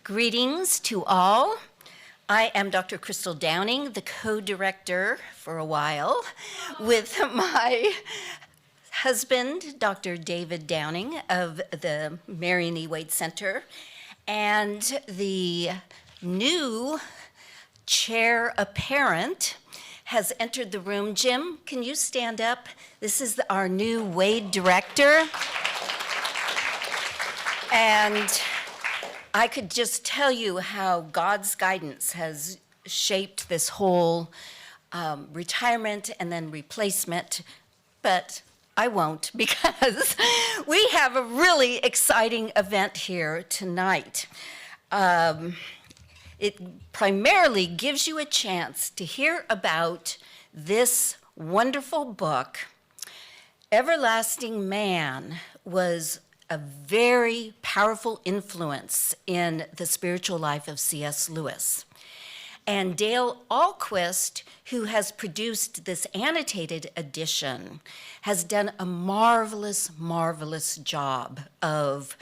Greetings to all. I am Dr. Crystal Downing, the co-director for a while, with my husband, Dr. David Downing of the Marion E. Wade Center, and the new chair apparent has entered the room. Jim, can you stand up? This is our new Wade director. And I could just tell you how God's guidance has shaped this whole retirement and then replacement, but I won't because we have a really exciting event here tonight. It primarily gives you a chance to hear about this wonderful book. Everlasting Man was a very powerful influence in the spiritual life of C.S. Lewis. And Dale Ahlquist, who has produced this annotated edition, has done a marvelous, marvelous job of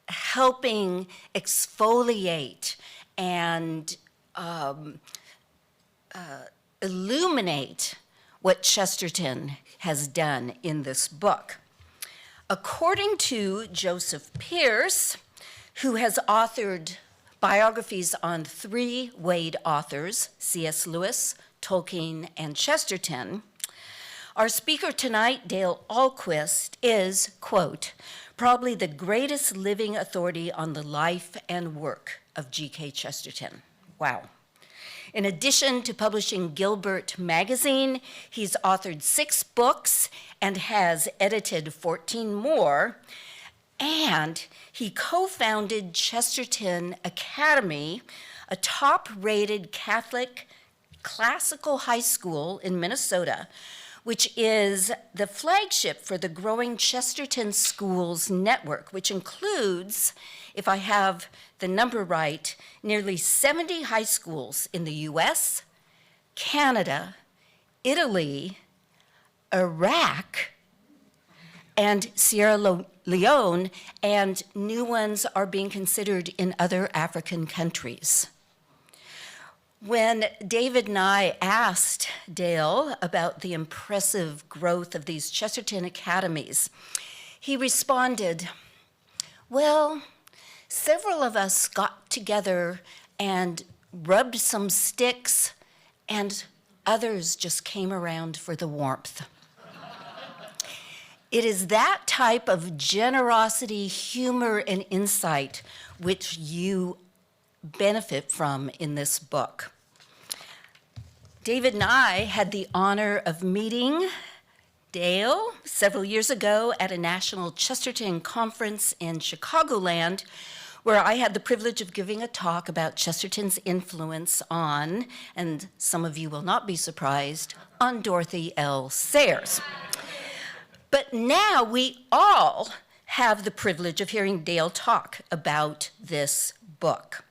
helping exfoliate and illuminate what Chesterton has done in this book. According to Joseph Pearce, who has authored biographies on 3 Wade authors, C.S. Lewis, Tolkien, and Chesterton, our speaker tonight, Dale Ahlquist, is, quote, probably the greatest living authority on the life and work of G.K. Chesterton. Wow. In addition to publishing Gilbert magazine, he's authored 6 books and has edited 14 more. And he co-founded Chesterton Academy, a top-rated Catholic classical high school in Minnesota, which is the flagship for the growing Chesterton Schools Network, which includes, if I have the number right, nearly 70 high schools in the US, Canada, Italy, Iraq, and Sierra Leone, and new ones are being considered in other African countries. When David and I asked Dale about the impressive growth of these Chesterton academies, he responded, well, several of us got together and rubbed some sticks, and others just came around for the warmth. It is that type of generosity, humor, and insight which you benefit from in this book. David and I had the honor of meeting Dale several years ago at a national Chesterton conference in Chicagoland, where I had the privilege of giving a talk about Chesterton's influence on, and some of you will not be surprised, on Dorothy L. Sayers. But now we all have the privilege of hearing Dale talk about this book.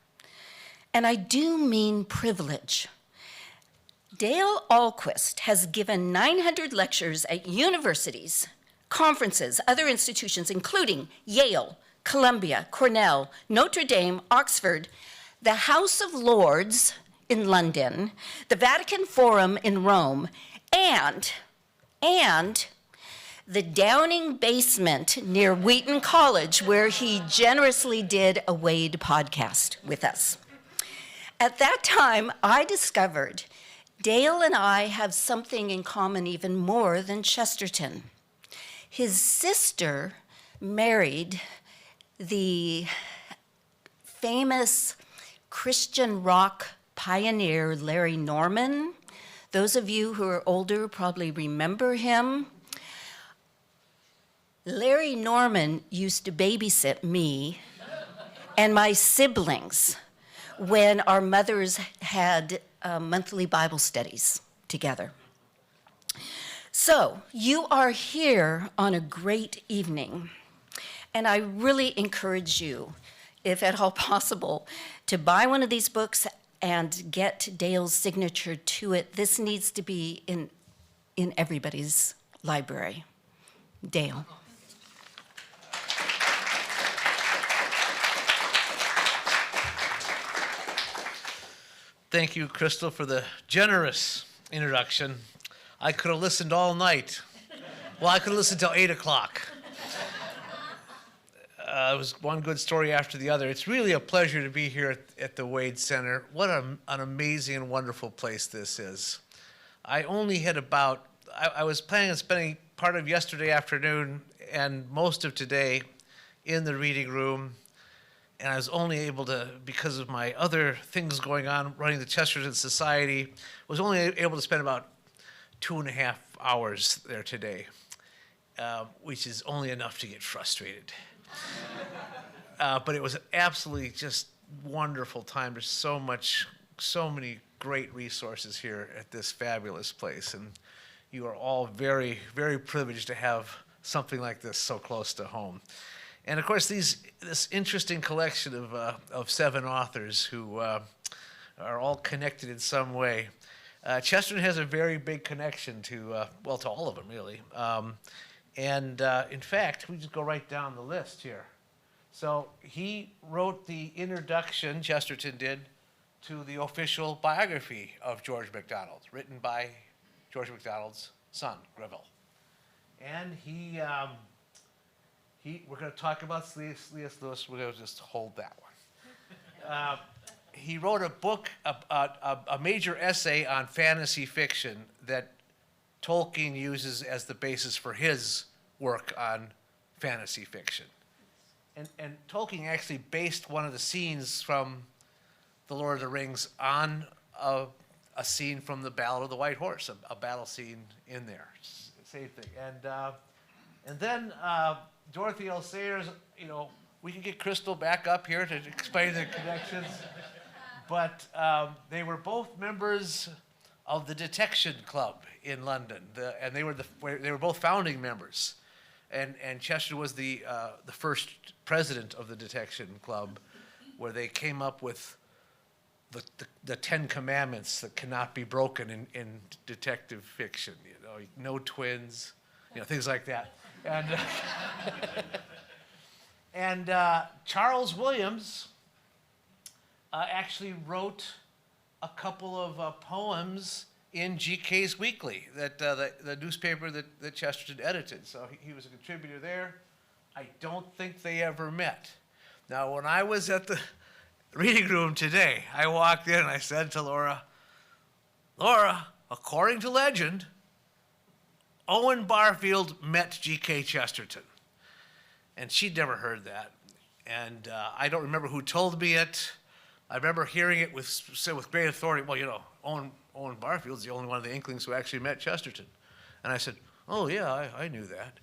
And I do mean privilege. Dale Ahlquist has given 900 lectures at universities, conferences, other institutions, including Yale, Columbia, Cornell, Notre Dame, Oxford, the House of Lords in London, the Vatican Forum in Rome, and the Downing basement near Wheaton College, where he generously did a Wade podcast with us. At that time, I discovered Dale and I have something in common even more than Chesterton. His sister married the famous Christian rock pioneer Larry Norman. Those of you who are older probably remember him. Larry Norman used to babysit me and my siblings when our mothers had monthly Bible studies together. So you are here on a great evening, and I really encourage you, if at all possible, to buy one of these books and get Dale's signature to it. This needs to be in everybody's library. Dale. Thank you, Crystal, for the generous introduction. I could have listened all night. Well, I could have listened till 8 o'clock. It was one good story after the other. It's really a pleasure to be here at the Wade Center. What an amazing and wonderful place this is. I only had I was planning on spending part of yesterday afternoon and most of today in the reading room, and I was only able to, because of my other things going on, running the Chesterton Society, was only able to spend about 2.5 hours there today, which is only enough to get frustrated. But it was an absolutely just wonderful time. There's so many great resources here at this fabulous place, and you are all very, very privileged to have something like this so close to home. And of course, this interesting collection of 7 authors who are all connected in some way. Chesterton has a very big connection to all of them, really. In fact, we just go right down the list here. So he wrote the introduction, Chesterton did, to the official biography of George MacDonald, written by George MacDonald's son, Greville. And we're going to talk about C.S. Lewis. We're going to just hold that one. He wrote a book, a major essay on fantasy fiction that Tolkien uses as the basis for his work on fantasy fiction. And Tolkien actually based one of the scenes from The Lord of the Rings on a scene from the Ballad of the White Horse, a battle scene in there. Same thing. And then Dorothy L. Sayers, we can get Crystal back up here to explain the connections. But they were both members of the Detection Club in London, and they were both founding members. And Chesterton was the first president of the Detection Club, where they came up with the 10 Commandments that cannot be broken in detective fiction. No twins, things like that. And Charles Williams actually wrote a couple of poems in GK's Weekly, the newspaper that Chesterton edited. So he was a contributor there. I don't think they ever met. Now, when I was at the reading room today, I walked in and I said to Laura, according to legend, Owen Barfield met G.K. Chesterton. And she'd never heard that. And I don't remember who told me it. I remember hearing it said with great authority, Owen Barfield's the only one of the Inklings who actually met Chesterton. And I said, oh, yeah, I knew that.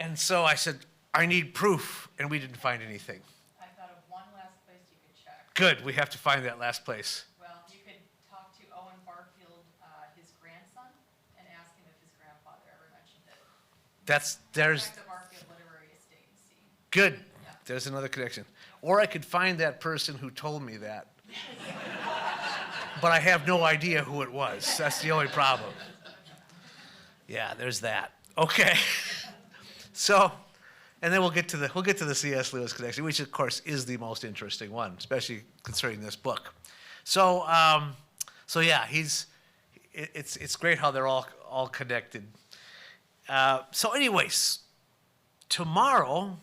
And so I said, I need proof, and we didn't find anything. I thought of one last place you could check. Good, we have to find that last place. Well, you could talk to Owen Barfield, his grandson, and ask him if his grandfather ever mentioned it. There's Contact the Barfield Literary Estate and see. good. Yeah. There's another connection. Or I could find that person who told me that. But I have no idea who it was. That's the only problem. Yeah, there's that. Okay. So, and then we'll get to the C.S. Lewis connection, which of course is the most interesting one, especially concerning this book. So yeah, it's great how they're all connected. So anyways, tomorrow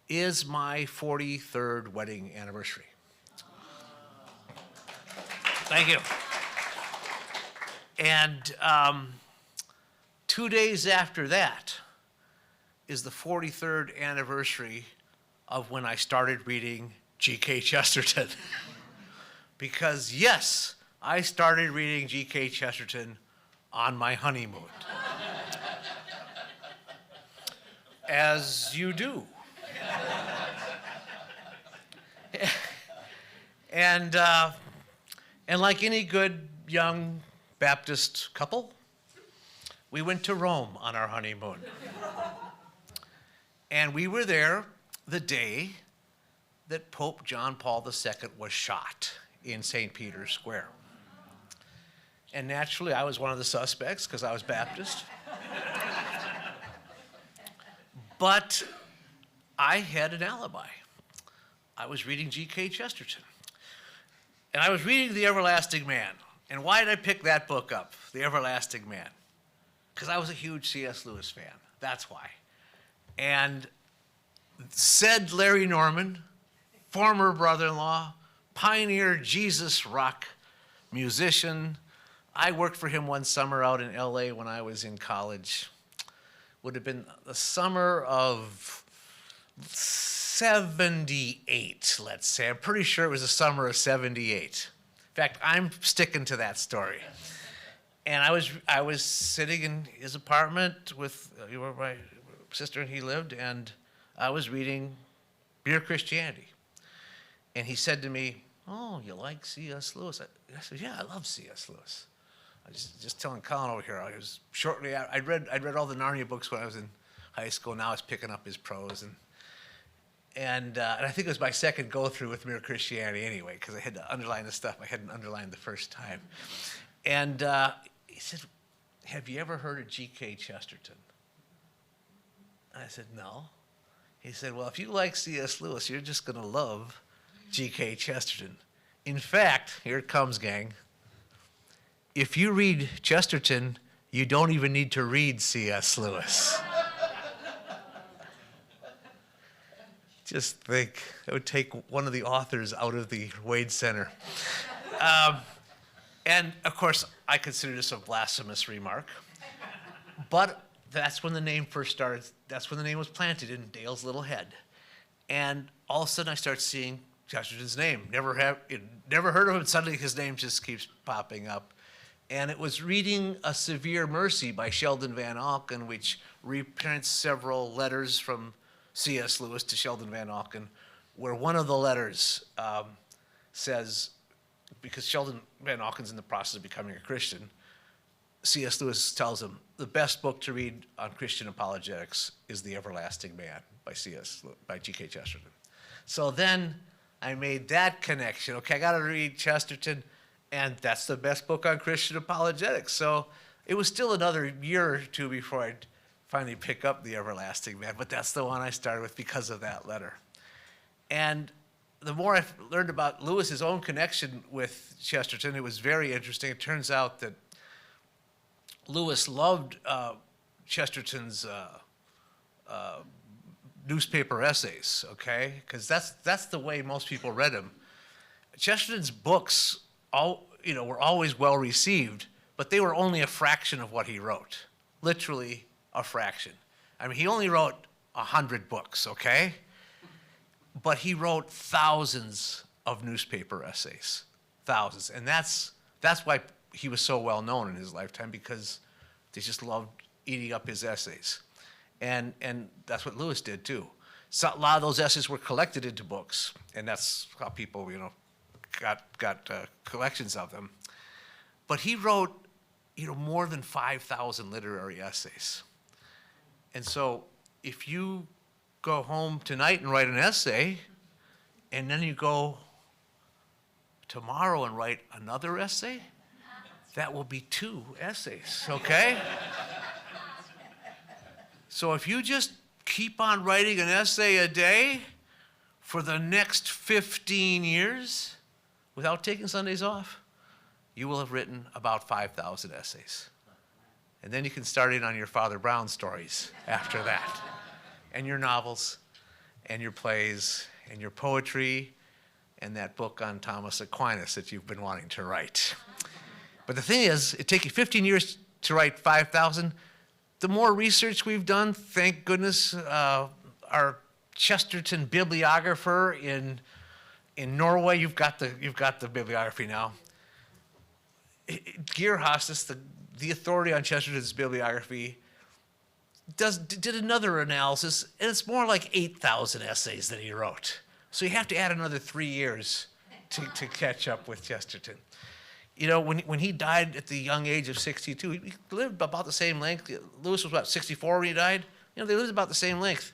is my 43rd wedding anniversary. Thank you. And 2 days after that is the 43rd anniversary of when I started reading G.K. Chesterton. Because yes, I started reading G.K. Chesterton on my honeymoon. As you do. And like any good young Baptist couple, we went to Rome on our honeymoon. And we were there the day that Pope John Paul II was shot in St. Peter's Square. And naturally, I was one of the suspects because I was Baptist. But I had an alibi. I was reading G.K. Chesterton. And I was reading The Everlasting Man. And why did I pick that book up, The Everlasting Man? Because I was a huge C.S. Lewis fan. That's why. And said Larry Norman, former brother-in-law, pioneer Jesus rock musician. I worked for him one summer out in L.A. when I was in college. Would have been the summer of 78, let's say. I'm pretty sure it was the summer of 78. In fact, I'm sticking to that story. And I was sitting in his apartment with where my sister and he lived, and I was reading Mere Christianity. And he said to me, "Oh, you like C.S. Lewis?" I said, "Yeah, I love C.S. Lewis." I was just telling Colin over here. I was shortly out. I'd read all the Narnia books when I was in high school. Now I was picking up his prose, and I think it was my second go through with Mere Christianity anyway, because I had to underline the stuff I hadn't underlined the first time. And he said, "Have you ever heard of G.K. Chesterton?" I said, "No." He said, "Well, if you like C.S. Lewis, you're just going to love G.K. Chesterton. In fact, here it comes, gang. If you read Chesterton, you don't even need to read C.S. Lewis." Just think, it would take one of the authors out of the Wade Center. And of course, I consider this a blasphemous remark, but that's when the name first started. That's when the name was planted in Dale's little head. And all of a sudden I start seeing Chesterton's name. Never heard of him. Suddenly his name just keeps popping up. And it was reading A Severe Mercy by Sheldon Van Auken, which reprints several letters from C.S. Lewis to Sheldon Van Auken, where one of the letters says, because Sheldon Van Auken's in the process of becoming a Christian, C.S. Lewis tells him, the best book to read on Christian apologetics is The Everlasting Man by G.K. Chesterton. So then I made that connection. Okay, I got to read Chesterton, and that's the best book on Christian apologetics. So it was still another year or two before I'd finally pick up The Everlasting Man, but that's the one I started with because of that letter. And the more I learned about Lewis's own connection with Chesterton, it was very interesting. It turns out that Lewis loved Chesterton's newspaper essays, okay? Because that's the way most people read him. Chesterton's books were always well received, but they were only a fraction of what he wrote. Literally a fraction. I mean, he only wrote 100 books, okay? But he wrote thousands of newspaper essays, thousands. And that's why he was so well known in his lifetime, because they just loved eating up his essays. And that's what Lewis did too. So a lot of those essays were collected into books, and that's how people, got collections of them. But he wrote, more than 5,000 literary essays. And so if you go home tonight and write an essay, and then you go tomorrow and write another essay, that will be 2 essays, okay? So if you just keep on writing an essay a day for the next 15 years without taking Sundays off, you will have written about 5,000 essays. And then you can start in on your Father Brown stories after that, and your novels, and your plays, and your poetry, and that book on Thomas Aquinas that you've been wanting to write. But the thing is, it takes you 15 years to write 5,000. The more research we've done, thank goodness, our Chesterton bibliographer in Norway, you've got the bibliography now. Geir Hostes, the authority on Chesterton's bibliography, did another analysis, and it's more like 8,000 essays that he wrote. So you have to add another 3 years to catch up with Chesterton. When he died at the young age of 62, he lived about the same length. Lewis was about 64 when he died. They lived about the same length.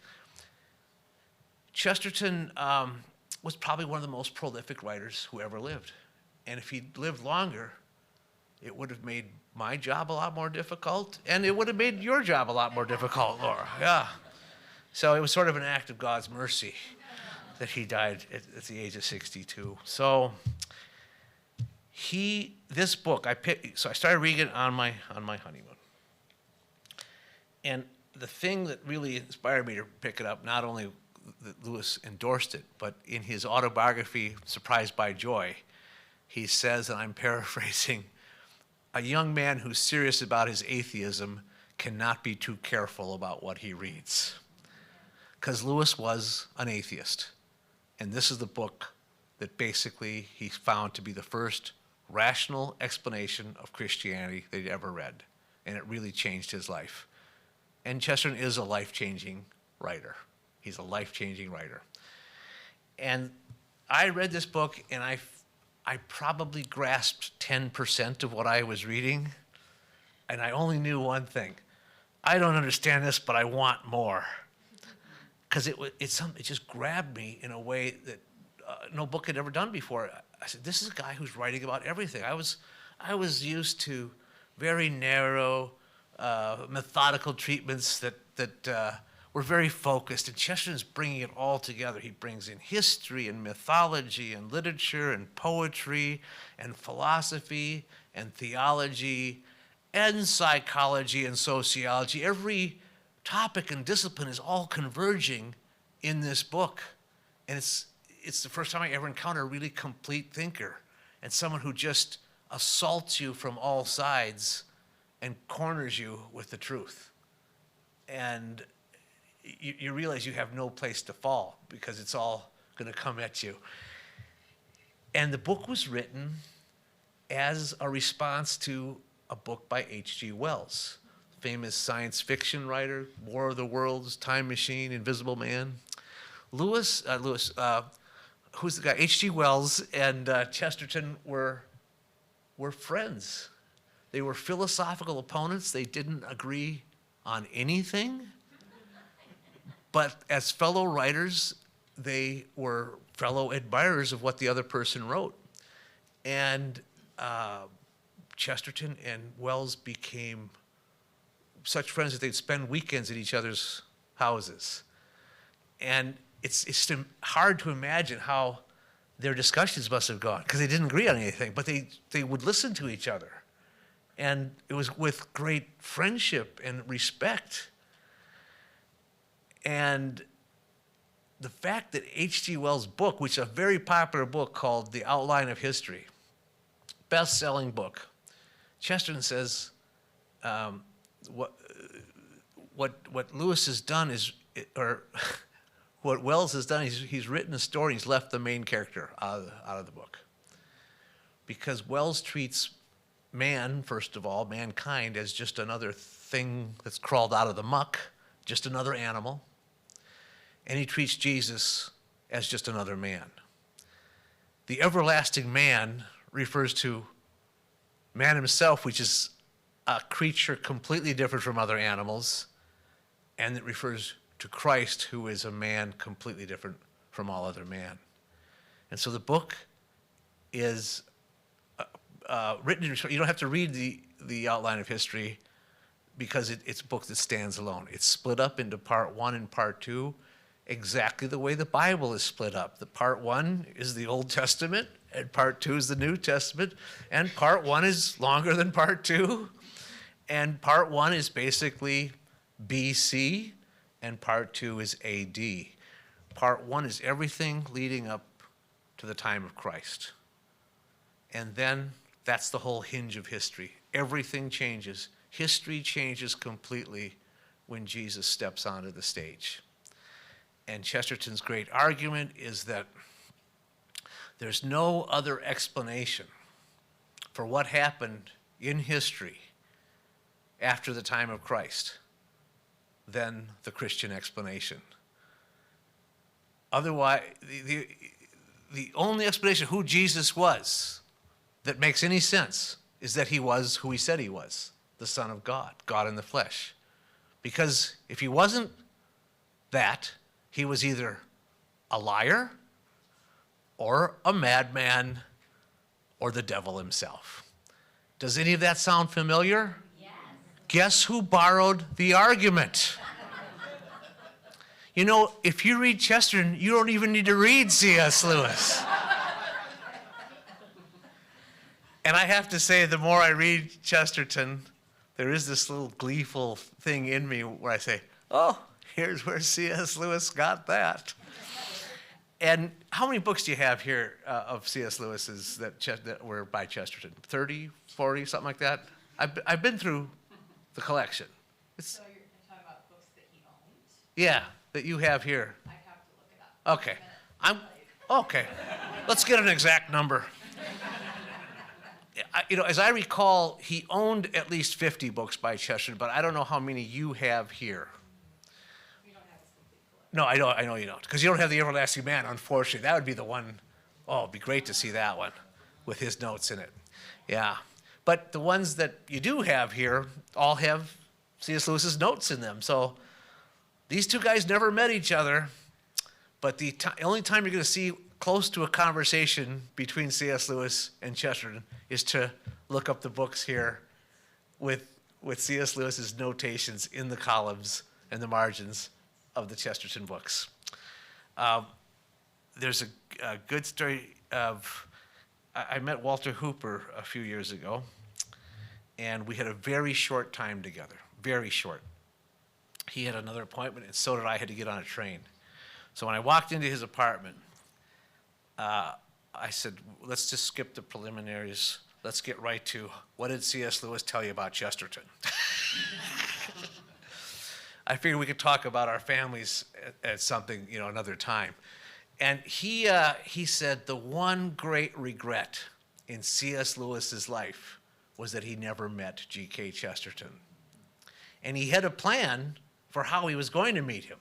Chesterton was probably one of the most prolific writers who ever lived. And if he'd lived longer, it would have made my job a lot more difficult, and it would have made your job a lot more difficult, Laura. Yeah. So it was sort of an act of God's mercy that he died at the age of 62. So This book, so I started reading it on my honeymoon. And the thing that really inspired me to pick it up, not only that Lewis endorsed it, but in his autobiography, Surprised by Joy, he says, and I'm paraphrasing, a young man who's serious about his atheism cannot be too careful about what he reads. Because Lewis was an atheist. And this is the book that basically he found to be the first rational explanation of Christianity that he'd ever read. And it really changed his life. And Chesterton is a life-changing writer. He's a life-changing writer. And I read this book, and I probably grasped 10% of what I was reading, and I only knew one thing. I don't understand this, but I want more. Because it just grabbed me in a way that no book had ever done before. I said, this is a guy who's writing about everything. I was used to very narrow, methodical treatments that were very focused, and Chesterton's bringing it all together. He brings in history and mythology and literature and poetry and philosophy and theology and psychology and sociology. Every topic and discipline is all converging in this book. And it's the first time I ever encountered a really complete thinker and someone who just assaults you from all sides and corners you with the truth. And you realize you have no place to fall because it's all going to come at you. And the book was written as a response to a book by H.G. Wells, famous science fiction writer, War of the Worlds, Time Machine, Invisible Man. Who's the guy? H.G. Wells and Chesterton were friends. They were philosophical opponents. They didn't agree on anything. But as fellow writers, they were fellow admirers of what the other person wrote. And Chesterton and Wells became such friends that they'd spend weekends at each other's houses. And it's hard to imagine how their discussions must have gone, because they didn't agree on anything, but they would listen to each other. And it was with great friendship and respect. And the fact that H.G. Wells' book, which is a very popular book called The Outline of History, best-selling book, Chesterton says what Lewis has done is, or what Wells has done is he's written a story, he's left the main character out of the book. Because Wells treats man, first of all, mankind, as just another thing that's crawled out of the muck, just another animal. And he treats Jesus as just another man. The everlasting man refers to man himself, which is a creature completely different from other animals, and it refers to Christ, who is a man completely different from all other man. And so the book is written in, you don't have to read the outline of history because it's a book that stands alone. It's split up into part 1 and part 2, exactly the way the Bible is split up. The part 1 is the Old Testament, and part 2 is the New Testament, and part 1 is longer than part 2, and part 1 is basically BC, and part 2 is AD. Part 1 is everything leading up to the time of Christ. And then that's the whole hinge of history. Everything changes. History changes completely when Jesus steps onto the stage. And Chesterton's great argument is that there's no other explanation for what happened in history after the time of Christ than the Christian explanation. Otherwise, the only explanation of who Jesus was that makes any sense is that he was who he said he was, the Son of God, God in the flesh. Because if he wasn't that, he was either a liar or a madman or the devil himself. Does any of that sound familiar? Yes. Guess who borrowed the argument? You know, if you read Chesterton, you don't even need to read C.S. Lewis. And I have to say, the more I read Chesterton, there is this little gleeful thing in me where I say, oh, here's where C.S. Lewis got that. And how many books do you have here of C.S. Lewis's that were by Chesterton? 30, 40, something like that? I've been through the collection. So you're talking about books that he owned? Yeah, that you have here. I have to look it up. Okay. Okay. Let's get an exact number. As I recall, he owned at least 50 books by Chesterton, but I don't know how many you have here. You don't have his complete collection. No, I know you don't, because you don't have the Everlasting Man, unfortunately. That would be the one. Oh, it'd be great to see that one with his notes in it. Yeah. But the ones that you do have here all have C.S. Lewis's notes in them. So these two guys never met each other, but the only time you're going to see close to a conversation between C.S. Lewis and Chesterton is to look up the books here with C.S. Lewis's notations in the columns and the margins of the Chesterton books. There's a good story of, I met Walter Hooper a few years ago, and we had a very short time together, very short. He had another appointment, and so did I. Had to get on a train. So when I walked into his apartment, I said, let's just skip the preliminaries. Let's get right to, what did C.S. Lewis tell you about Chesterton? I figured we could talk about our families at something, another time. And he said the one great regret in C.S. Lewis's life was that he never met G.K. Chesterton. And he had a plan for how he was going to meet him.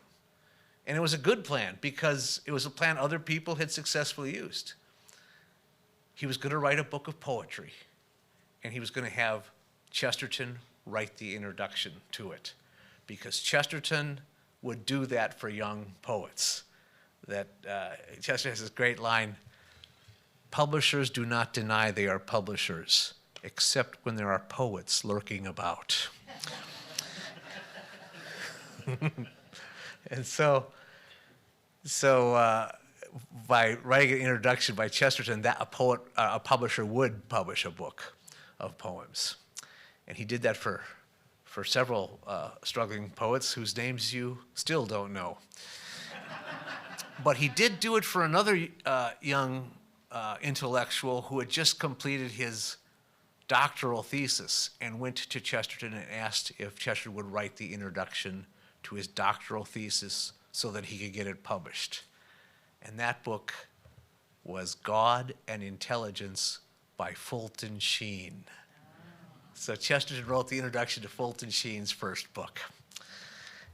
And it was a good plan because it was a plan other people had successfully used. He was going to write a book of poetry, and he was going to have Chesterton write the introduction to it, because Chesterton would do that for young poets. Chesterton has this great line, publishers do not deny they are publishers, except when there are poets lurking about. And so by writing an introduction by Chesterton, that a publisher would publish a book of poems. And he did that for several struggling poets whose names you still don't know. But he did do it for another young intellectual who had just completed his doctoral thesis and went to Chesterton and asked if Chesterton would write the introduction to his doctoral thesis so that he could get it published. And that book was God and Intelligence by Fulton Sheen. So Chesterton wrote the introduction to Fulton Sheen's first book.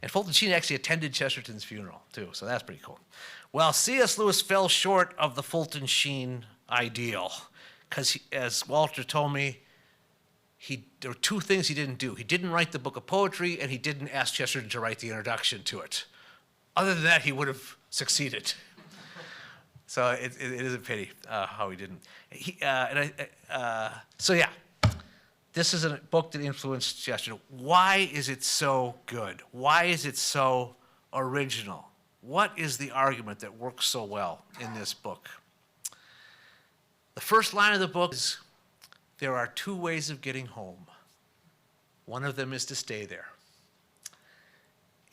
And Fulton Sheen actually attended Chesterton's funeral, too, so that's pretty cool. Well, C.S. Lewis fell short of the Fulton Sheen ideal, because as Walter told me, there were two things he didn't do. He didn't write the book of poetry, and he didn't ask Chesterton to write the introduction to it. Other than that, he would have succeeded. So it is a pity how he didn't. This is a book that influenced Chesterton. Why is it so good? Why is it so original? What is the argument that works so well in this book? The first line of the book is, there are two ways of getting home. One of them is to stay there.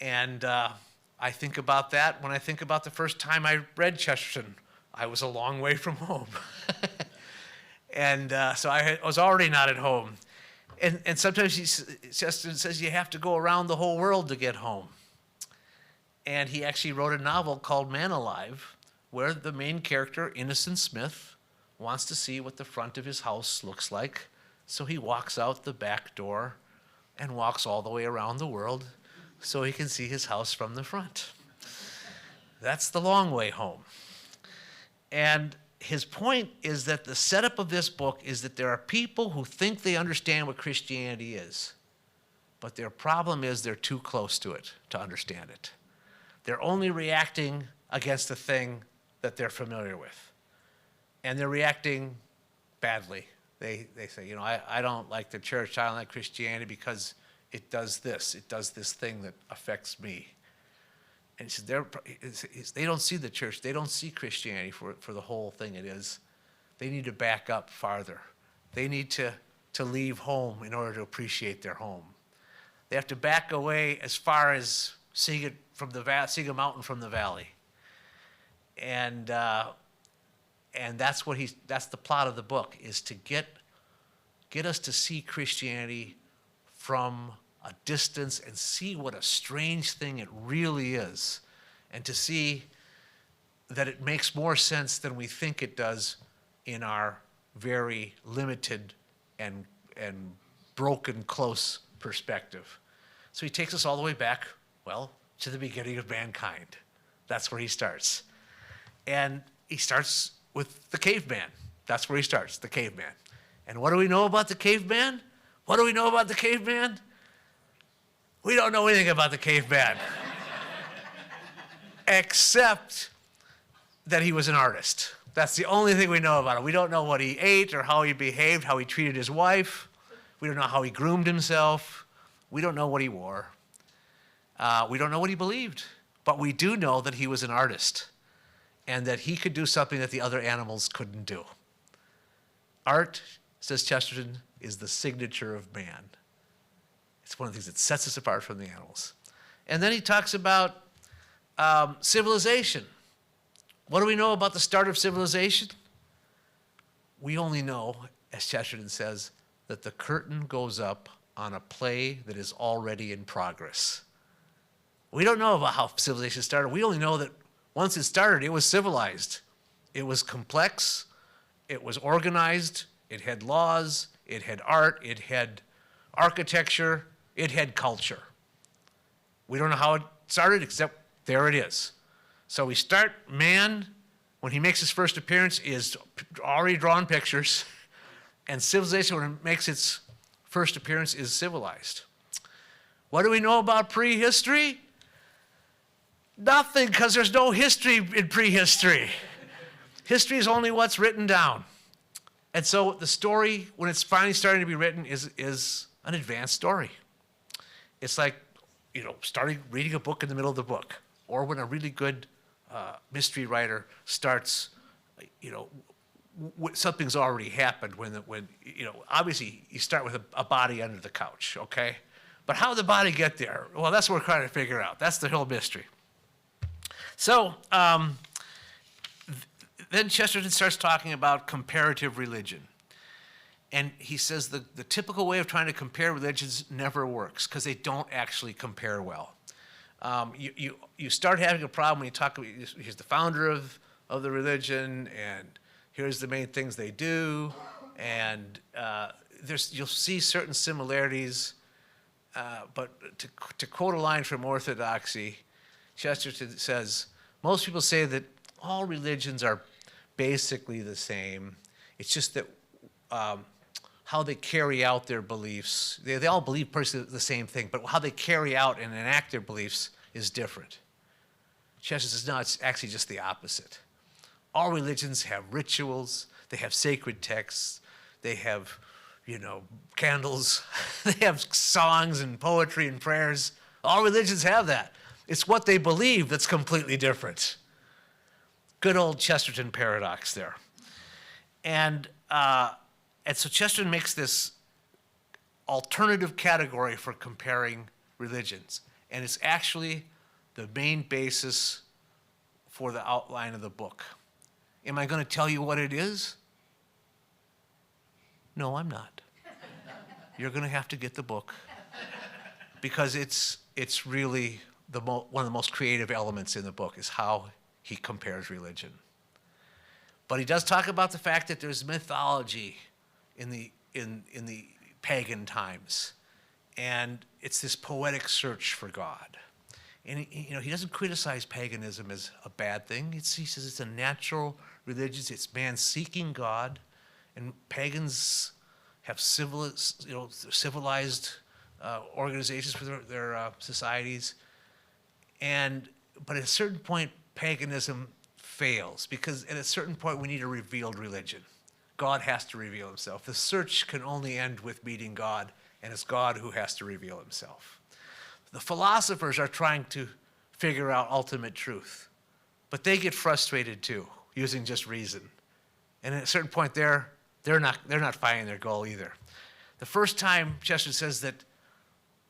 And I think about that when I think about the first time I read Chesterton. I was a long way from home. And so I was already not at home. And sometimes Chesterton says you have to go around the whole world to get home. And he actually wrote a novel called Man Alive, where the main character, Innocent Smith, wants to see what the front of his house looks like. So he walks out the back door and walks all the way around the world so he can see his house from the front. That's the long way home. And his point is that the setup of this book is that there are people who think they understand what Christianity is, but their problem is they're too close to it to understand it. They're only reacting against the thing that they're familiar with. And they're reacting badly. They say, I don't like the church, I don't like Christianity because it does this thing that affects me. And he says, they don't see the church, they don't see Christianity for the whole thing it is. They need to back up farther They need to leave home in order to appreciate their home. They have to back away as far as seeing it from seeing a mountain from the valley. And that's that's the plot of the book, is to get us to see Christianity from a distance and see what a strange thing it really is, and to see that it makes more sense than we think it does in our very limited and broken, close perspective. So he takes us all the way back, well, to the beginning of mankind. That's where he starts. And he starts with the caveman. That's where he starts, the caveman. And what do we know about the caveman? What do we know about the caveman? We don't know anything about the caveman. Except that he was an artist. That's the only thing we know about him. We don't know what he ate or how he behaved, how he treated his wife. We don't know how he groomed himself. We don't know what he wore. We don't know what he believed. But we do know that he was an artist and that he could do something that the other animals couldn't do. Art, says Chesterton, is the signature of man. It's one of the things that sets us apart from the animals. And then he talks about civilization. What do we know about the start of civilization? We only know, as Chesterton says, that the curtain goes up on a play that is already in progress. We don't know about how civilization started. We only know that once it started, it was civilized. It was complex. It was organized. It had laws. It had art. It had architecture. It had culture. We don't know how it started, except there it is. So we start, man, when he makes his first appearance, is already drawn pictures, and civilization, when it makes its first appearance, is civilized. What do we know about prehistory? Nothing, because there's no history in prehistory. History is only what's written down. And so the story, when it's finally starting to be written, is an advanced story. It's like, starting reading a book in the middle of the book, or when a really good mystery writer starts, something's already happened when obviously you start with a body under the couch, okay? But how did the body get there? Well, that's what we're trying to figure out. That's the whole mystery. So then Chesterton starts talking about comparative religion. And he says the typical way of trying to compare religions never works because they don't actually compare well. You start having a problem when you talk about, here's the founder of the religion, and here's the main things they do, and you'll see certain similarities, but to quote a line from Orthodoxy, Chesterton says, most people say that all religions are basically the same. It's just that how they carry out their beliefs, they all believe personally the same thing, but how they carry out and enact their beliefs is different. Chesterton says, no, it's actually just the opposite. All religions have rituals, they have sacred texts, they have, candles, they have songs and poetry and prayers. All religions have that. It's what they believe that's completely different. Good old Chesterton paradox there. And so Chesterton makes this alternative category for comparing religions. And it's actually the main basis for the outline of the book. Am I going to tell you what it is? No, I'm not. You're going to have to get the book because it's really one of the most creative elements in the book is how he compares religion. But he does talk about the fact that there's mythology in the pagan times, and it's this poetic search for God. And he doesn't criticize paganism as a bad thing. He says it's a natural religion. It's man seeking God, and pagans have civilized organizations for their societies. But at a certain point, paganism fails because at a certain point we need a revealed religion. God has to reveal himself. The search can only end with meeting God, and it's God who has to reveal himself. The philosophers are trying to figure out ultimate truth, but they get frustrated too, using just reason. And at a certain point they're they're not finding their goal either. The first time Chesterton says that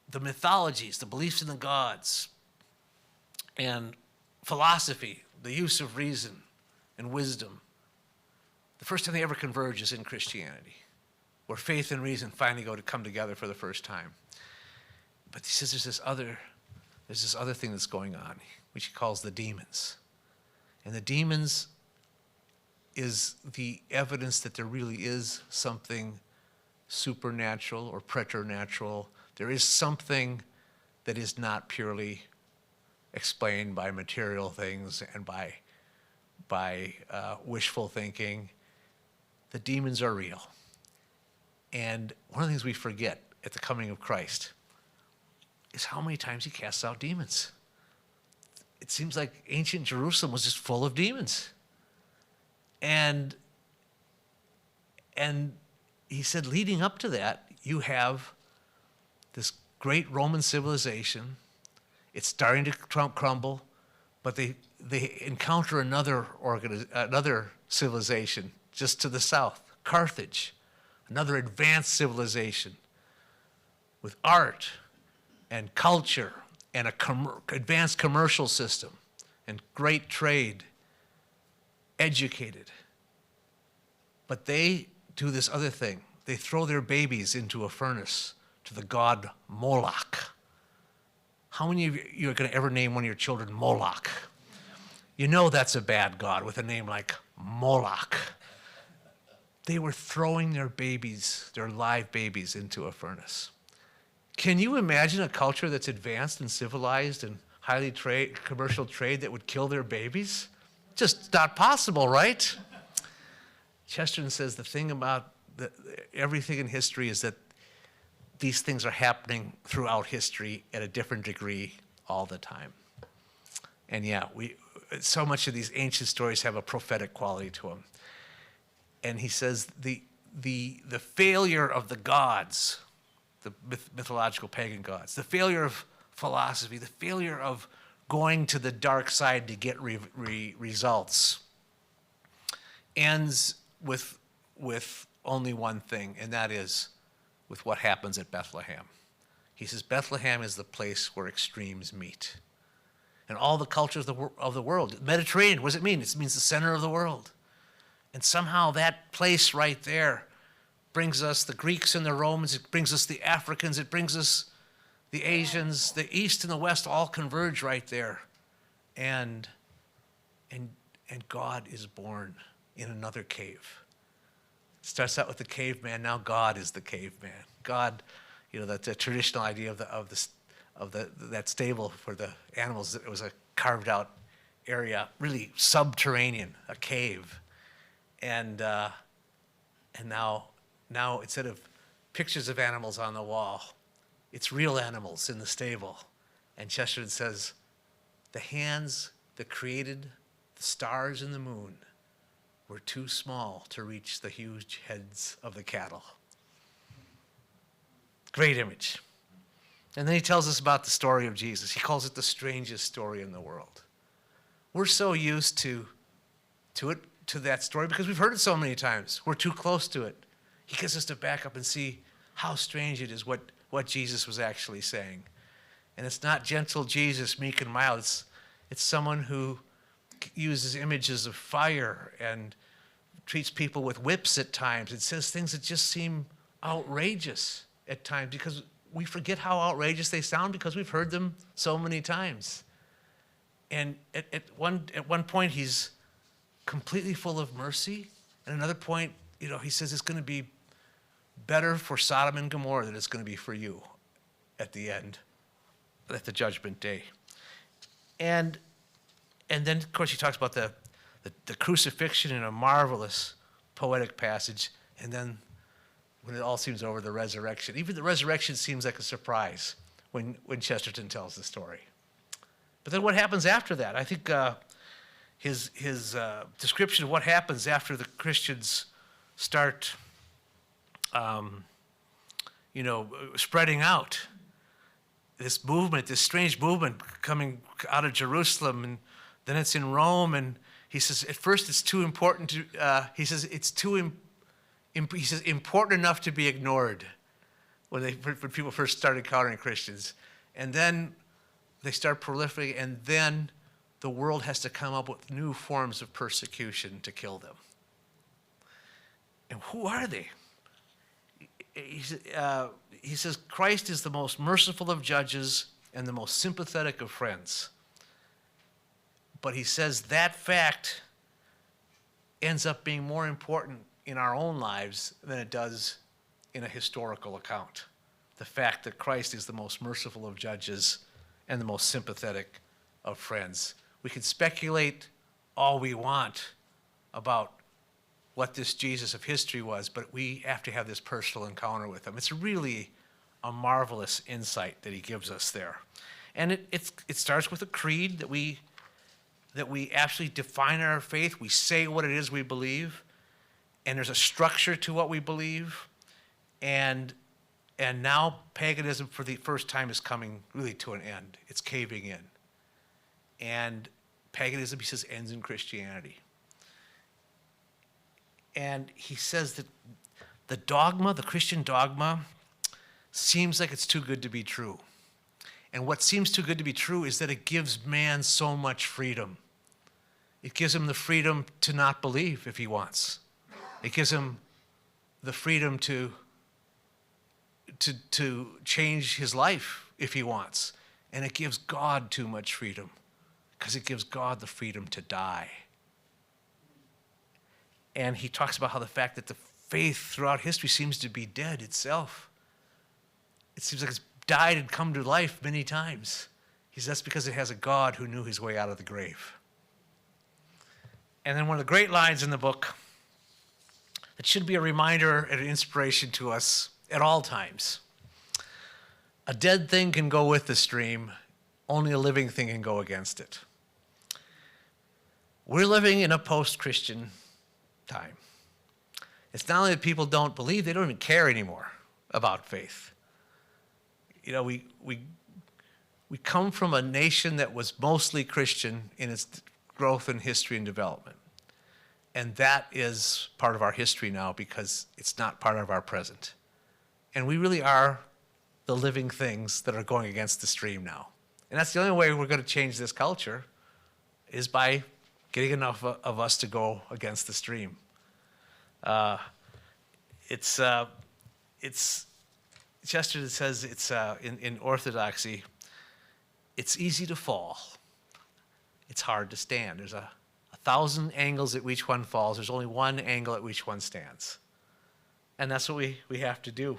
the mythologies, the beliefs in the gods, and philosophy, the use of reason and wisdom, the first time they ever converge is in Christianity, where faith and reason finally go to come together for the first time. But he says there's this other thing that's going on, which he calls the demons. And the demons is the evidence that there really is something supernatural or preternatural. There is something that is not purely explained by material things and by wishful thinking. The demons are real. And one of the things we forget at the coming of Christ is how many times he casts out demons. It seems like ancient Jerusalem was just full of demons. And he said, leading up to that, you have this great Roman civilization. It's starting to crumble, but they encounter another civilization just to the south, Carthage, another advanced civilization with art and culture and an advanced commercial system and great trade, educated. But they do this other thing. They throw their babies into a furnace to the god Moloch. How many of you are going to ever name one of your children Moloch? You know that's a bad god with a name like Moloch. They were throwing their babies, their live babies, into a furnace. Can you imagine a culture that's advanced and civilized and highly commercial trade that would kill their babies? Just not possible, right? Chesterton says the thing about everything in history is that these things are happening throughout history at a different degree all the time. And yeah, so much of these ancient stories have a prophetic quality to them. And he says the failure of the gods, the mythological pagan gods, the failure of philosophy, the failure of going to the dark side to get results, ends with only one thing, and that is with what happens at Bethlehem. He says Bethlehem is the place where extremes meet. And all the cultures of the world, Mediterranean, what does it mean? It means the center of the world. And somehow that place right there brings us the Greeks and the Romans, it brings us the Africans, it brings us the Asians, the East and the West all converge right there. And God is born in another cave. It starts out with the caveman, now God is the caveman. God, that's a traditional idea of that stable for the animals. It was a carved out area, really subterranean, a cave. And now instead of pictures of animals on the wall, it's real animals in the stable. And Chesterton says, the hands that created the stars and the moon were too small to reach the huge heads of the cattle. Great image. And then he tells us about the story of Jesus. He calls it the strangest story in the world. We're so used to that story because we've heard it so many times. We're too close to it. He gets us to back up and see how strange it is what Jesus was actually saying. And it's not gentle Jesus, meek and mild. It's someone who uses images of fire and treats people with whips at times. It says things that just seem outrageous at times because we forget how outrageous they sound because we've heard them so many times. And at one point, he's completely full of mercy. At another point, he says it's going to be better for Sodom and Gomorrah than it's going to be for you at the end, at the judgment day. And then, of course, he talks about the crucifixion in a marvelous poetic passage. And then when it all seems over, the resurrection. Even the resurrection seems like a surprise when Chesterton tells the story. But then what happens after that? I think his description of what happens after the Christians start, spreading out. This movement, this strange movement coming out of Jerusalem, and then it's in Rome. And he says, at first it's too important to. He says it's too he says, important enough to be ignored when people first start encountering Christians. And then they start proliferating, and then the world has to come up with new forms of persecution to kill them. And who are they? He says, Christ is the most merciful of judges and the most sympathetic of friends. But he says that fact ends up being more important in our own lives than it does in a historical account. The fact that Christ is the most merciful of judges and the most sympathetic of friends. We can speculate all we want about what this Jesus of history was, but we have to have this personal encounter with him. It's really a marvelous insight that he gives us there. And it starts with a creed that we actually define our faith. We say what it is we believe, and there's a structure to what we believe. And now paganism for the first time is coming really to an end. It's caving in. And paganism, he says, ends in Christianity. And he says that the dogma, the Christian dogma, seems like it's too good to be true. And what seems too good to be true is that it gives man so much freedom. It gives him the freedom to not believe if he wants. It gives him the freedom to change his life if he wants. And it gives God too much freedom because it gives God the freedom to die. And he talks about how the fact that the faith throughout history seems to be dead itself. It seems like it's died and come to life many times. He says that's because it has a God who knew his way out of the grave. And then one of the great lines in the book that should be a reminder and an inspiration to us at all times. A dead thing can go with the stream, only a living thing can go against it. We're living in a post-Christian time. It's not only that people don't believe, they don't even care anymore about faith. You know, we come from a nation that was mostly Christian in its growth and history and development. And that is part of our history now because it's not part of our present. And we really are the living things that are going against the stream now. And that's the only way we're going to change this culture is by getting enough of us to go against the stream. Chesterton says it's in Orthodoxy, it's easy to fall. It's hard to stand. There's 1,000 angles at which one falls. There's only one angle at which one stands. And that's what we have to do.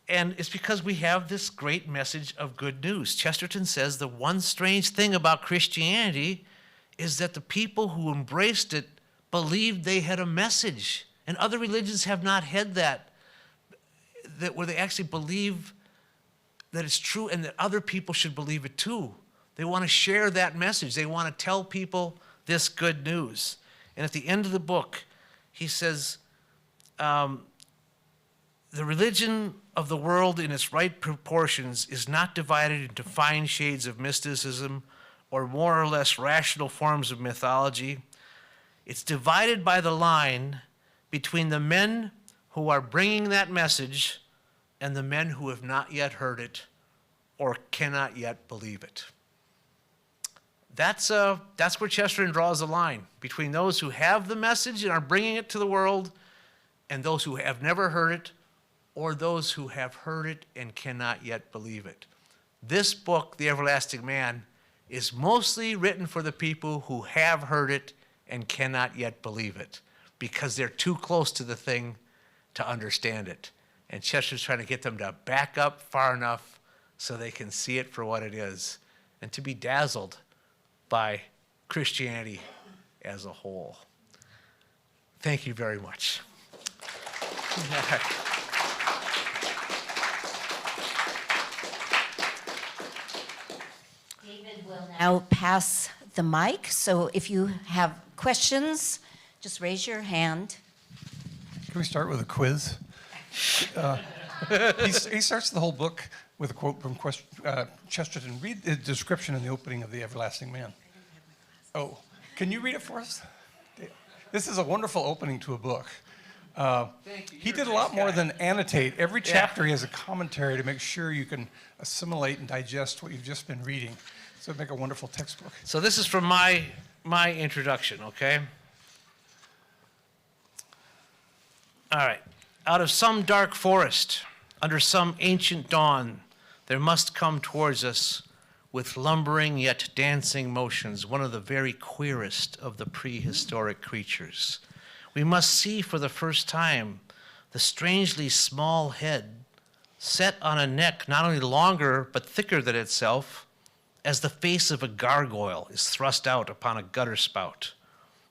And it's because we have this great message of good news. Chesterton says the one strange thing about Christianity is that the people who embraced it believed they had a message. And other religions have not had that where they actually believe that it's true and that other people should believe it too. They want to share that message. They want to tell people this good news. And at the end of the book, he says, the religion of the world in its right proportions is not divided into fine shades of mysticism or more or less rational forms of mythology. It's divided by the line between the men who are bringing that message and the men who have not yet heard it or cannot yet believe it. That's where Chesterton draws the line between those who have the message and are bringing it to the world and those who have never heard it or those who have heard it and cannot yet believe it. This book, The Everlasting Man, is mostly written for the people who have heard it and cannot yet believe it because they're too close to the thing to understand it. And Chesterton's trying to get them to back up far enough so they can see it for what it is and to be dazzled by Christianity as a whole. Thank you very much. David will now pass the mic, so if you have questions, just raise your hand. Can we start with a quiz? He starts the whole book with a quote from Chesterton. Read the description in the opening of The Everlasting Man. Oh, can you read it for us? This is a wonderful opening to a book. Thank you. He You're did a a lot nice more guy. than annotate. Every chapter he has a commentary to make sure you can assimilate and digest what you've just been reading. So it'd make a wonderful textbook. So this is from my introduction, okay? All right. Out of some dark forest, under some ancient dawn, there must come towards us, with lumbering yet dancing motions, one of the very queerest of the prehistoric creatures. We must see for the first time the strangely small head set on a neck not only longer but thicker than itself, as the face of a gargoyle is thrust out upon a gutter spout.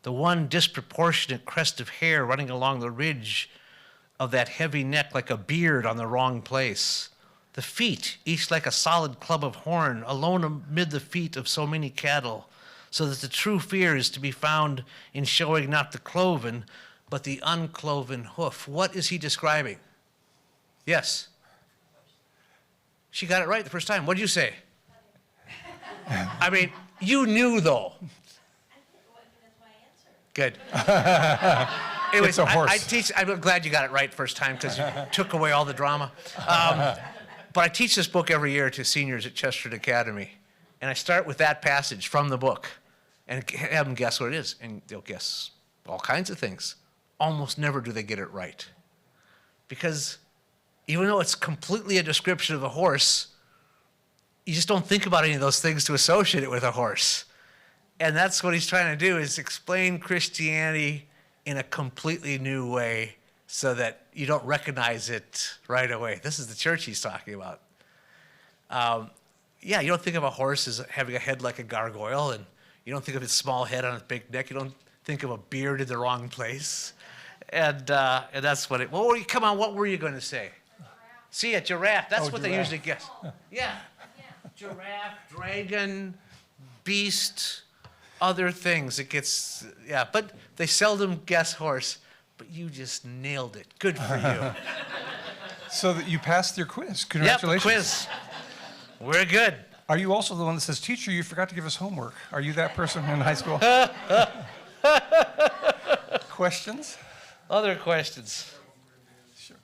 The one disproportionate crest of hair running along the ridge of that heavy neck like a beard on the wrong place. The feet, each like a solid club of horn, alone amid the feet of so many cattle, so that the true fear is to be found in showing not the cloven, but the uncloven hoof. What is he describing? Yes. She got it right the first time. What did you say? I mean, you knew though. Good. Anyways, It's a horse. I'm glad you got it right first time because you took away all the drama. But I teach this book every year to seniors at Chesterton Academy. And I start with that passage from the book and have them guess what it is. And they'll guess all kinds of things. Almost never do they get it right. Because even though it's completely a description of a horse, you just don't think about any of those things to associate it with a horse. And that's what he's trying to do, is explain Christianity in a completely new way so that you don't recognize it right away. This is the church he's talking about. Yeah, you don't think of a horse as having a head like a gargoyle, and you don't think of its small head on its big neck. You don't think of a beard in the wrong place. And that's what it, come on, what were you going to say? Giraffe. See, a giraffe. That's what they giraffe. usually guess. Yeah. Giraffe, dragon, beast, other things. It gets, yeah, but they seldom guess horse. But you just nailed it. Good for you. So that you passed your quiz. Yep, Congratulations. quiz. We're good. Are you also the one that says, teacher, you forgot to give us homework? Are you that person in high school? Questions? Other questions? Sure.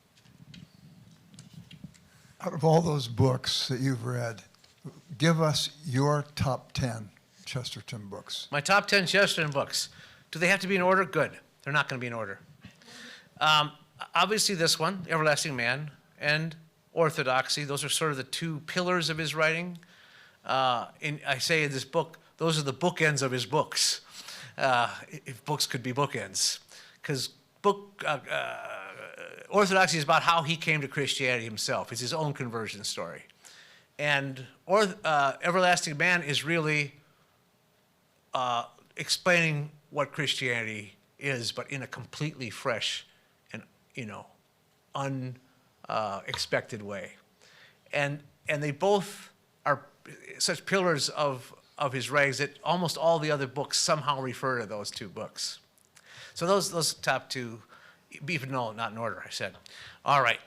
Out of all those books that you've read, give us your top 10 Chesterton books. My top 10 Chesterton books. Do they have to be in order? Good. They're not going to be in order. Obviously this one, Everlasting Man, and Orthodoxy. Those are sort of the two pillars of his writing. I say in this book, those are the bookends of his books, if books could be bookends. Because Orthodoxy is about how he came to Christianity himself. It's his own conversion story. And Everlasting Man is really explaining what Christianity is, but in a completely fresh and, unexpected way. And they both are such pillars of his writings that almost all the other books somehow refer to those two books. So those top two, even though not in order, I said. All right,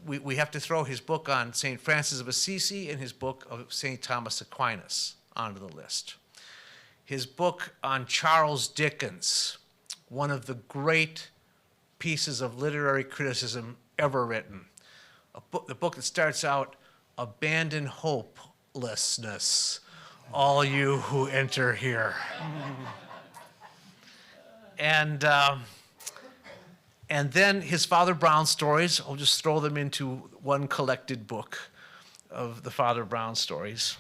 we have to throw his book on St. Francis of Assisi and his book of St. Thomas Aquinas onto the list. His book on Charles Dickens, one of the great pieces of literary criticism ever written. The book that starts out, "Abandon hopelessness, all you who enter here." And then his Father Brown stories, I'll just throw them into one collected book of the Father Brown stories.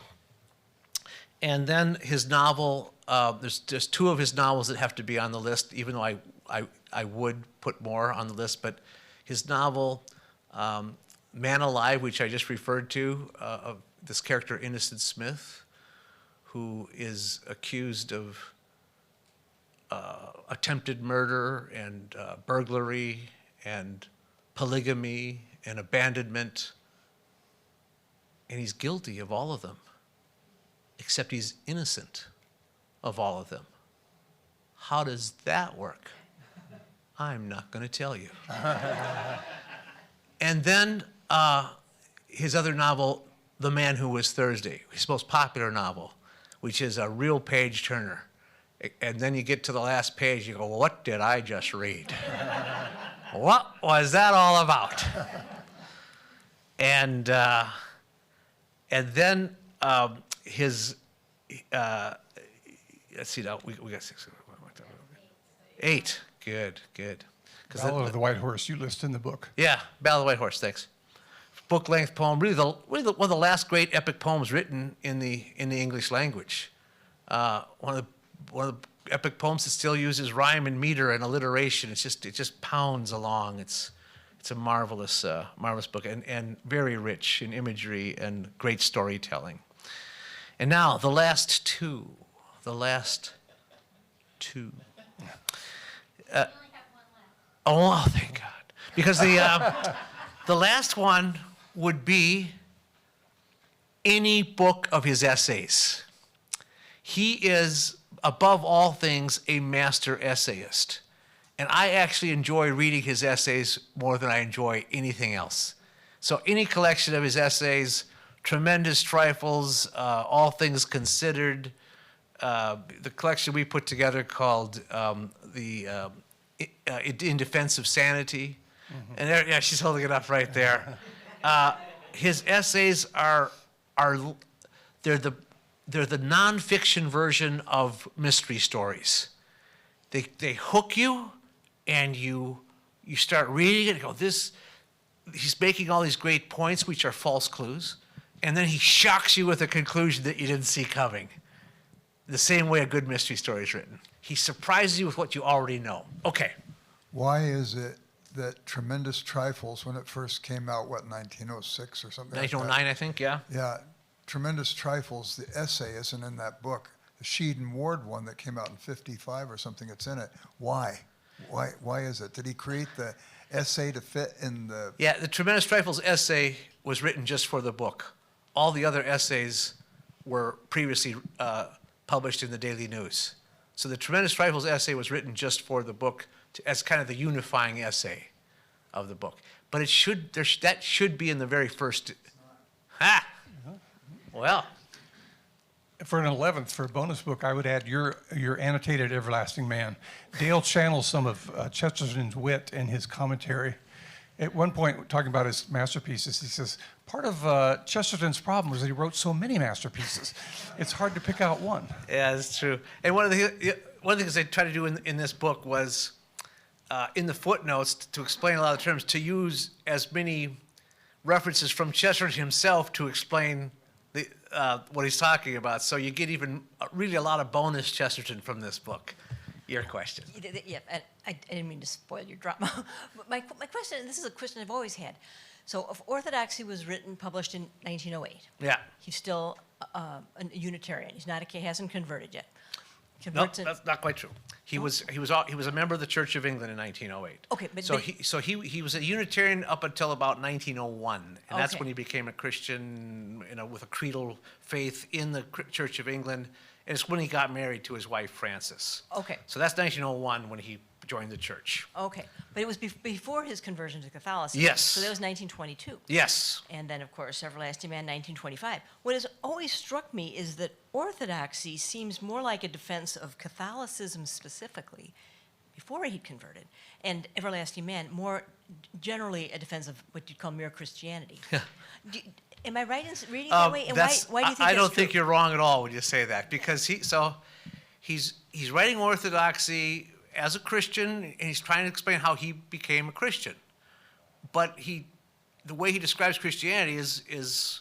And then his novel, there's two of his novels that have to be on the list, even though I would put more on the list, but his novel, Man Alive, which I just referred to, of this character Innocent Smith, who is accused of attempted murder and burglary and polygamy and abandonment, and he's guilty of all of them, except he's innocent of all of them. How does that work? I'm not going to tell you. And then his other novel, The Man Who Was Thursday, his most popular novel, which is a real page-turner. And then you get to the last page, you go, what did I just read? What was that all about? And then his, let's see, now we got 6. 8, good. Battle of the White Horse, you list in the book. Yeah, Battle of the White Horse, thanks. Book-length poem, really one of the last great epic poems written in the English language. One of the epic poems that still uses rhyme and meter and alliteration. It just pounds along. It's a marvelous book and very rich in imagery and great storytelling. And now the last two. Oh, thank God. Because the last one would be any book of his essays. He is, above all things, a master essayist. And I actually enjoy reading his essays more than I enjoy anything else. So any collection of his essays, Tremendous Trifles, All Things Considered, the collection we put together called In Defense of Sanity. Mm-hmm. And there, yeah, she's holding it up right there. His essays they're the nonfiction version of mystery stories. They hook you, and you start reading it and go, he's making all these great points, which are false clues, and then he shocks you with a conclusion that you didn't see coming. The same way a good mystery story is written. He surprises you with what you already know. Okay. Why is it that Tremendous Trifles, when it first came out, 1906 or something 1909, like that? I think, yeah. Yeah, Tremendous Trifles, the essay isn't in that book. The Sheed Ward one that came out in 55 or something, it's in it. Why? Why is it? Did he create the essay to fit in the... Yeah, the Tremendous Trifles essay was written just for the book. All the other essays were previously published in the Daily News. So the Tremendous Trifles essay was written just for the book as kind of the unifying essay of the book. But that should be in the very first... Ha! Well... For an 11th, for a bonus book, I would add your annotated Everlasting Man. Dale channels some of Chesterton's wit in his commentary. At one point, talking about his masterpieces, he says, part of Chesterton's problem was that he wrote so many masterpieces. It's hard to pick out one. Yeah, that's true. And one of the things I tried to do in this book was, in the footnotes, to explain a lot of the terms, to use as many references from Chesterton himself to explain what he's talking about. So you get really a lot of bonus Chesterton from this book. Your question. Yeah, and I didn't mean to spoil your drama. But my question, and this is a question I've always had. So if Orthodoxy was published in 1908, yeah, he's still a Unitarian. He hasn't converted yet. No, that's not quite true. He was a member of the Church of England in 1908. Okay, but he was a Unitarian up until about 1901, and that's Okay. when he became a Christian, with a creedal faith in the Church of England. And it's when he got married to his wife Frances. Okay. So that's 1901 when he joined the church. Okay, but it was before his conversion to Catholicism. Yes. So that was 1922. Yes. And then, of course, Everlasting Man, 1925. What has always struck me is that Orthodoxy seems more like a defense of Catholicism specifically, before he'd converted, and Everlasting Man more generally a defense of what you'd call mere Christianity. Am I right in reading it that way? And why do you think that's I don't true? think you're wrong at all when you say that, because he's writing Orthodoxy as a Christian, and he's trying to explain how he became a Christian. But the way he describes Christianity is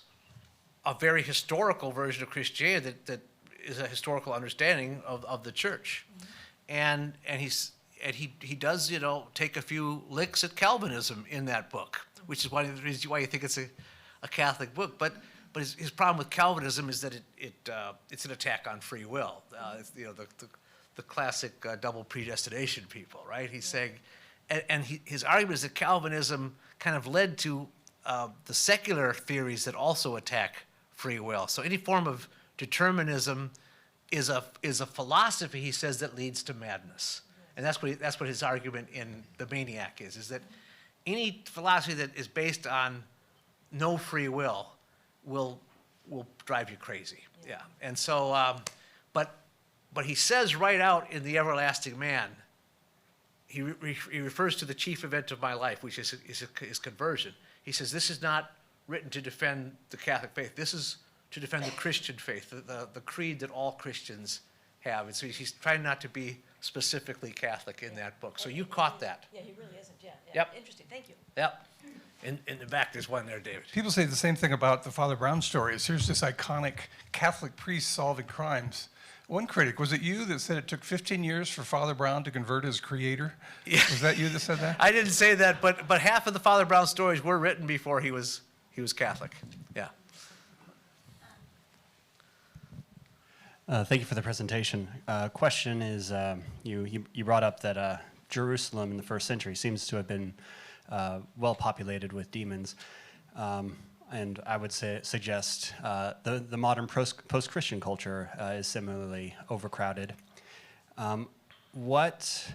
a very historical version of Christianity that is a historical understanding of the church. Mm-hmm. And he does, take a few licks at Calvinism in that book, which is one of the reasons why you think it's a Catholic book. But his problem with Calvinism is that it's an attack on free will. It's, the classic double predestination people, right? He's saying, and his argument is that Calvinism kind of led to the secular theories that also attack free will. So any form of determinism is a philosophy, he says, that leads to madness. And that's what his argument in The Maniac is that any philosophy that is based on no free will drive you crazy. Yeah. And so, but But he says right out in The Everlasting Man, he refers to the chief event of my life, which is his conversion. He says, this is not written to defend the Catholic faith. This is to defend the Christian faith, the creed that all Christians have. And so he's trying not to be specifically Catholic in that book. So you caught that. Yeah, he really isn't yet. Yeah. Yep. Interesting, thank you. Yep. In the back, there's one there, David. People say the same thing about the Father Brown stories. Here's this iconic Catholic priest solving crimes. One critic, was it you that said it took 15 years for Father Brown to convert his creator? Yeah. Was that you that said that? I didn't say that, but half of the Father Brown stories were written before he was Catholic. Yeah. Thank you for the presentation. Question is, you brought up that Jerusalem in the first century seems to have been well populated with demons, and I would suggest the modern post-Christian culture is similarly overcrowded. What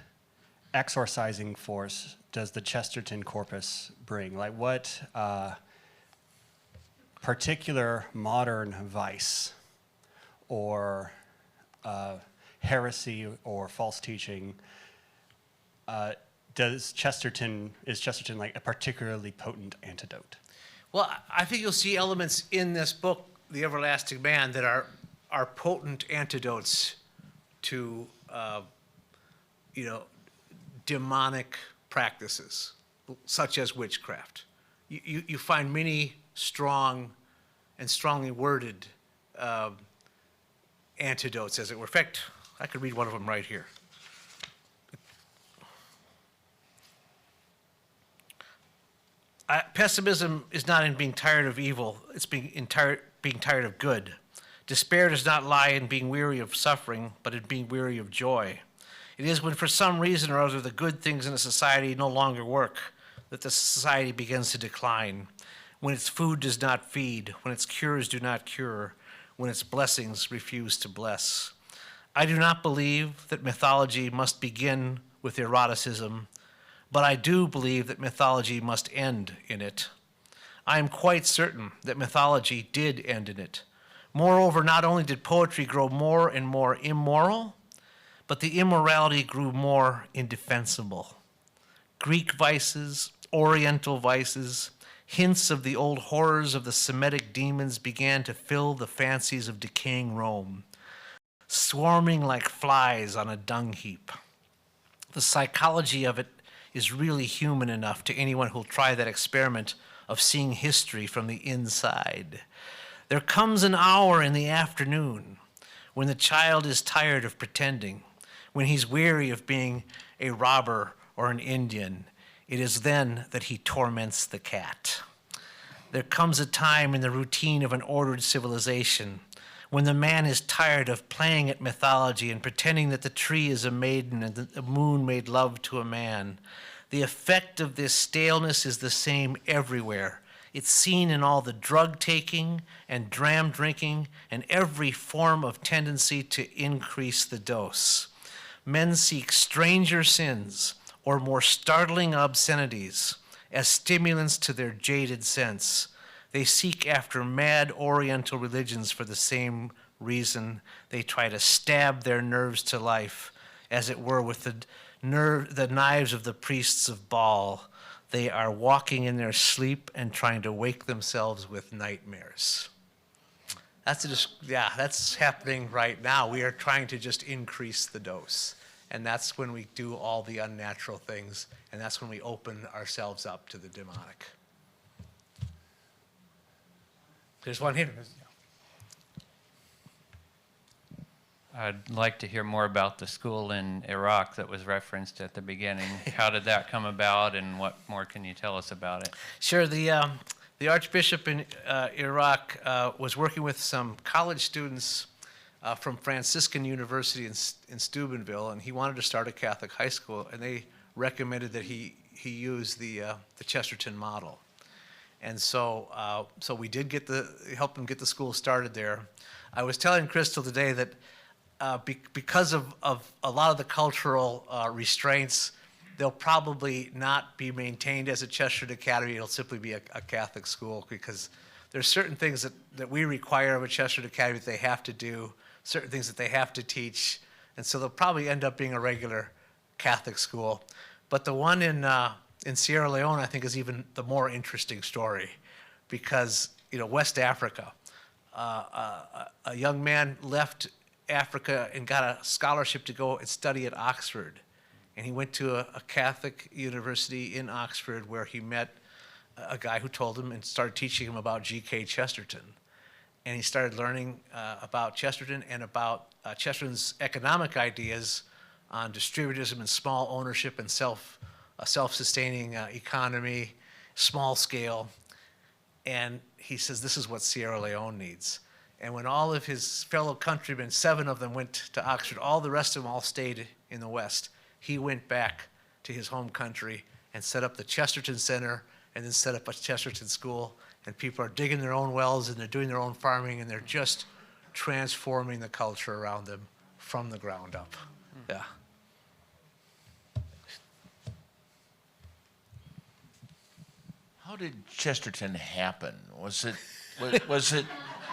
exorcising force does the Chesterton corpus bring? Like what particular modern vice or heresy or false teaching is Chesterton like a particularly potent antidote? Well, I think you'll see elements in this book, The Everlasting Man, that are potent antidotes to demonic practices, such as witchcraft. You find many strong and strongly worded antidotes, as it were. In fact, I could read one of them right here. Pessimism is not in being tired of evil, it's being tired of good. Despair does not lie in being weary of suffering, but in being weary of joy. It is when for some reason or other the good things in a society no longer work that the society begins to decline. When its food does not feed, when its cures do not cure, when its blessings refuse to bless. I do not believe that mythology must begin with eroticism, but I do believe that mythology must end in it. I am quite certain that mythology did end in it. Moreover, not only did poetry grow more and more immoral, but the immorality grew more indefensible. Greek vices, Oriental vices, hints of the old horrors of the Semitic demons began to fill the fancies of decaying Rome, swarming like flies on a dung heap. The psychology of it is really human enough to anyone who'll try that experiment of seeing history from the inside. There comes an hour in the afternoon when the child is tired of pretending, when he's weary of being a robber or an Indian. It is then that he torments the cat. There comes a time in the routine of an ordered civilization when the man is tired of playing at mythology and pretending that the tree is a maiden and the moon made love to a man. The effect of this staleness is the same everywhere. It's seen in all the drug taking and dram drinking and every form of tendency to increase the dose. Men seek stranger sins or more startling obscenities as stimulants to their jaded sense. They seek after mad Oriental religions for the same reason. They try to stab their nerves to life, as it were, with the knives of the priests of Baal. They are walking in their sleep and trying to wake themselves with nightmares. That's happening right now. We are trying to just increase the dose. And that's when we do all the unnatural things, and that's when we open ourselves up to the demonic. There's one here. I'd like to hear more about the school in Iraq that was referenced at the beginning. How did that come about, and what more can you tell us about it? Sure. The Archbishop in Iraq was working with some college students from Franciscan University in Steubenville, and he wanted to start a Catholic high school, and they recommended that he use the Chesterton model. And so we did help him get the school started there. I was telling Crystal today that because of a lot of the cultural restraints, they'll probably not be maintained as a Chesterton Academy. It'll simply be a Catholic school, because there's certain things that we require of a Chesterton Academy that they have to do. certain things that they have to teach, and so they'll probably end up being a regular Catholic school. But the one in Sierra Leone, I think, is even the more interesting story, because West Africa, a young man left Africa and got a scholarship to go and study at Oxford, and he went to a Catholic university in Oxford where he met a guy who told him and started teaching him about G.K. Chesterton. And he started learning about Chesterton and about Chesterton's economic ideas on distributism and small ownership and self-sustaining economy, small scale. And he says, this is what Sierra Leone needs. And when all of his fellow countrymen, 7 of them went to Oxford, all the rest of them all stayed in the West. He went back to his home country and set up the Chesterton Center and then set up a Chesterton school. And people are digging their own wells and they're doing their own farming and they're just transforming the culture around them from the ground up. Yeah. How did Chesterton happen? Was it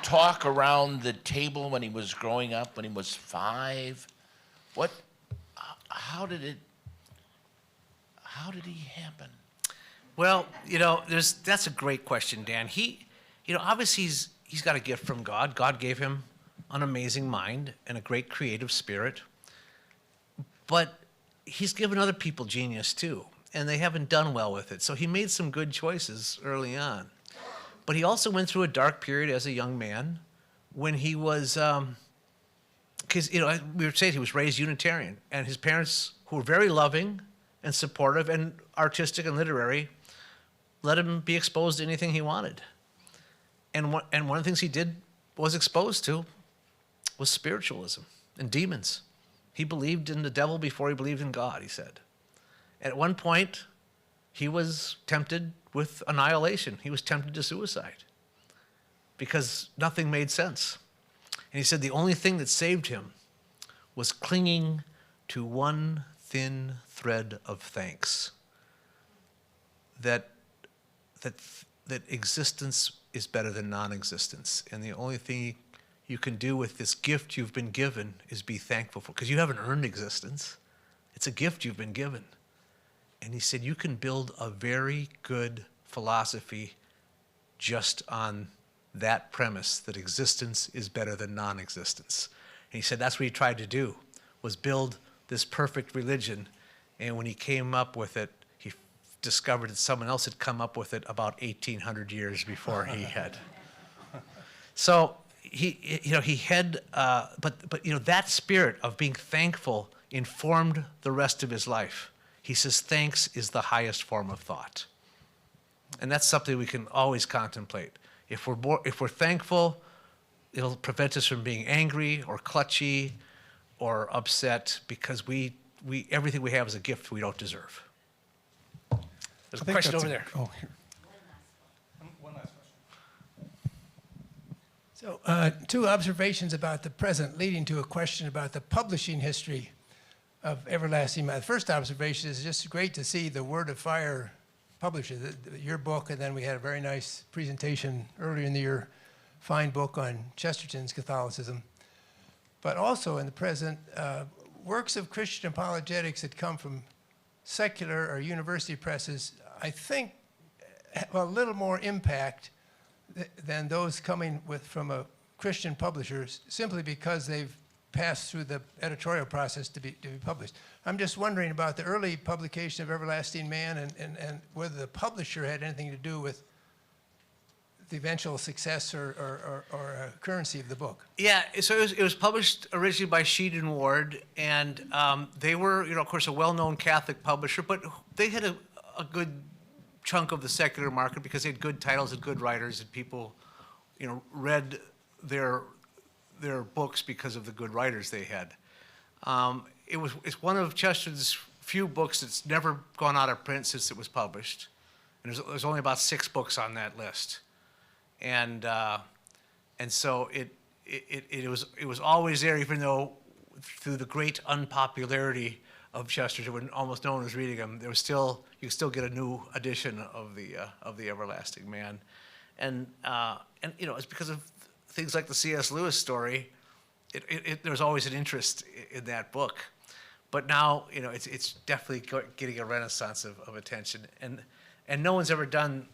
talk around the table when he was growing up, when he was 5? How did he happen? Well, that's a great question, Dan. Obviously he's got a gift from God. God gave him an amazing mind and a great creative spirit. But he's given other people genius too, and they haven't done well with it. So he made some good choices early on. But he also went through a dark period as a young man when he was, because, we were saying he was raised Unitarian, and his parents, who were very loving and supportive and artistic and literary, let him be exposed to anything he wanted. And one of the things he was exposed to was spiritualism and demons. He believed in the devil before he believed in God, he said. At one point, he was tempted with annihilation. He was tempted to suicide because nothing made sense. And he said the only thing that saved him was clinging to one thin thread of thanks, that existence is better than non-existence. And the only thing you can do with this gift you've been given is be thankful for, because you haven't earned existence. It's a gift you've been given. And he said you can build a very good philosophy just on that premise, that existence is better than non-existence. And he said that's what he tried to do, was build this perfect religion. And when he came up with it, he discovered that someone else had come up with it about 1,800 years before he had. So that spirit of being thankful informed the rest of his life. He says thanks is the highest form of thought. And that's something we can always contemplate. If we're thankful, it'll prevent us from being angry or clutchy or upset, because everything we have is a gift we don't deserve. There's a question over there. Oh, here. One last question. So, 2 observations about the present, leading to a question about the publishing history of Everlasting Man. The first observation is just great to see the Word of Fire publisher, your book, and then we had a very nice presentation earlier in the year, fine book on Chesterton's Catholicism. But also in the present, works of Christian apologetics that come from secular or university presses, I think, have a little more impact than those coming from a Christian publishers, simply because they've passed through the editorial process to be published. I'm just wondering about the early publication of Everlasting Man and whether the publisher had anything to do with the eventual success or currency of the book. Yeah, so it was published originally by Sheed and Ward, and they were, of course, a well-known Catholic publisher, but they had a good chunk of the secular market because they had good titles and good writers, and people, read their books because of the good writers they had. It's one of Chesterton's few books that's never gone out of print since it was published, and there's only about 6 books on that list. And so it was always there, even though through the great unpopularity of Chesterton, when almost no one was reading them, you could still get a new edition of the Everlasting Man, and it's because of things like the C.S. Lewis story. there's always an interest in that book. But now, it's definitely getting a renaissance of attention. And no one's ever done,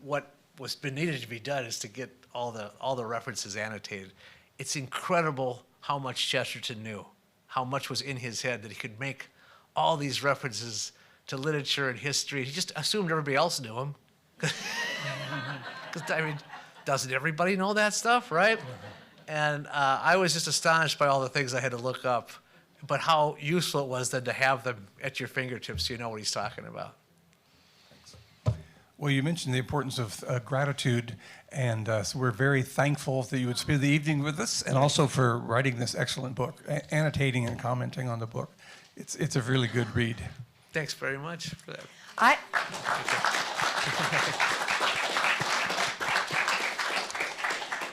what was been needed to be done is to get all the references annotated. It's incredible how much Chesterton knew, how much was in his head that he could make all these references to literature and history. He just assumed everybody else knew them. Because, doesn't everybody know that stuff, right? And I was just astonished by all the things I had to look up, but how useful it was then to have them at your fingertips so you know what he's talking about. Well, you mentioned the importance of gratitude, and so we're very thankful that you would spend the evening with us, and also for writing this excellent book, annotating and commenting on the book. It's a really good read. Thanks very much for that.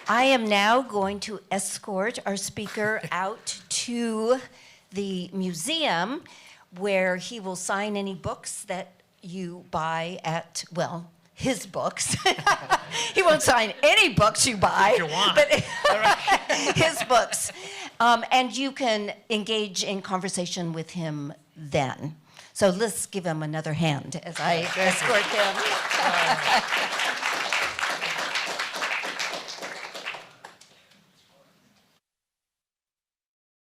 I am now going to escort our speaker out to the museum where he will sign any books that you buy at, well, his books. He won't sign any books you buy, If you want. but his books. And you can engage in conversation with him then. So let's give him another hand as I escort him.